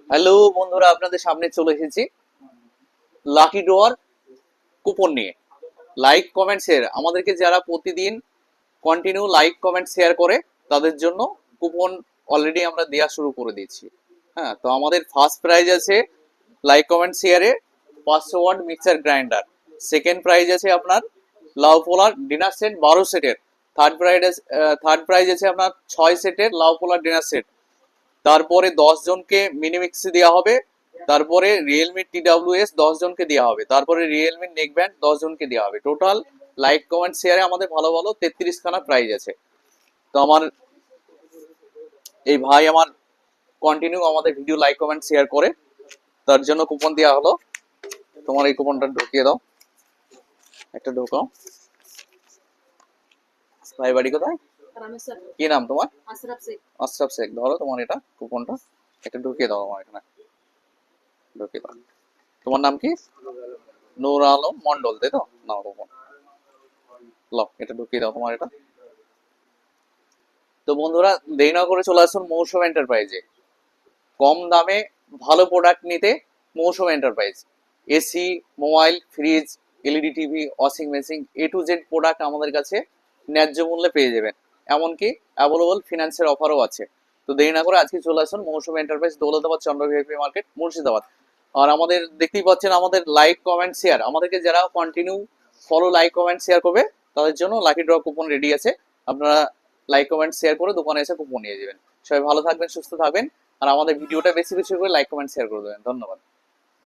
Hello বন্ধুরা, আপনাদের সামনে চলে এসেছি লাকি ড্রয়ার কুপন নিয়ে। লাইক কমেন্ট শেয়ার, আমাদেরকে যারা প্রতিদিন কন্টিনিউ লাইক কমেন্ট শেয়ার করে তাদের জন্য কুপন অলরেডি আমরা দেওয়া শুরু করে দিয়েছি। হ্যাঁ, তো আমাদের ফার্স্ট প্রাইজ আছে লাইক কমেন্ট শেয়ারে 500 watt mixer grinder. Second prize আছে আপনার লাউ পোলার ডিনার সেট 12 সেটের। থার্ড প্রাইজ আছে আপনার 6 সেটের লাউ পোলার ডিনার সেট। তারপরে 10 জনকে মিনিমিক্সি দেওয়া হবে। তারপরে রিয়েলমি TWS 10 জনকে দেওয়া হবে। তারপরে রিয়েলমি নেক ব্যান্ড 10 জনকে দেওয়া হবে। টোটাল লাইক কমেন্ট শেয়ারে আমাদের ভালো ভালো 33খানা প্রাইজ আছে। তো আমার এই ভাই আমার কন্টিনিউ আমাদের ভিডিও লাইক কমেন্ট শেয়ার করে, তার জন্য কুপন দেওয়া হলো। তোমার এই কুপনটা ঢুকিয়ে দাও, একটা ঢোকাও। ভাই বাড়ি কোথায়, কি নাম তোমার? আশরাফ শেখ। ধরো তোমার এটা কুপনটা, এটা ঢুকিয়ে দাও আমার এখানে, ঢুকিয়ে দাও। তোমার নাম কি? নূর আলম মন্ডল, তাই তো? নাও কুপন, লাও এটা ঢুকিয়ে দাও তোমার এটা। তো বন্ধুরা, দেরি না করে চলে আসুন মৌসুম এন্টারপ্রাইজে। কম দামে ভালো প্রোডাক্ট নিতে মৌসুম enterprise. AC, mobile, fridge, LED TV, washing machine, A to Z product আমাদের কাছে ন্যায্য মূল্যে পেয়ে যাবেন। এমনকি অ্যাভেলেবল ফিনান্সের অফারও আছে। তো দেরি না করে আজকে চলে আসুন মৌসুম এন্টারপ্রাইজ, দৌলতাবাদ চন্দ্র ভিআইপি মার্কেট, মুর্শিদাবাদ। আর আমাদের দেখতেই পাচ্ছেন আমাদের লাইক কমেন্ট শেয়ার, আমাদেরকে যারা continue follow like comment share করবে তাদের জন্য লাকি ড্র কুপন রেডি আছে। আপনারা লাইক কমেন্ট শেয়ার করে দোকানে এসে কুপন নিয়ে যাবেন। সবাই ভালো থাকবেন, সুস্থ থাকবেন। আর আমাদের ভিডিওটা বেশি বেশি করে লাইক কমেন্ট শেয়ার করে দেবেন। ধন্যবাদ।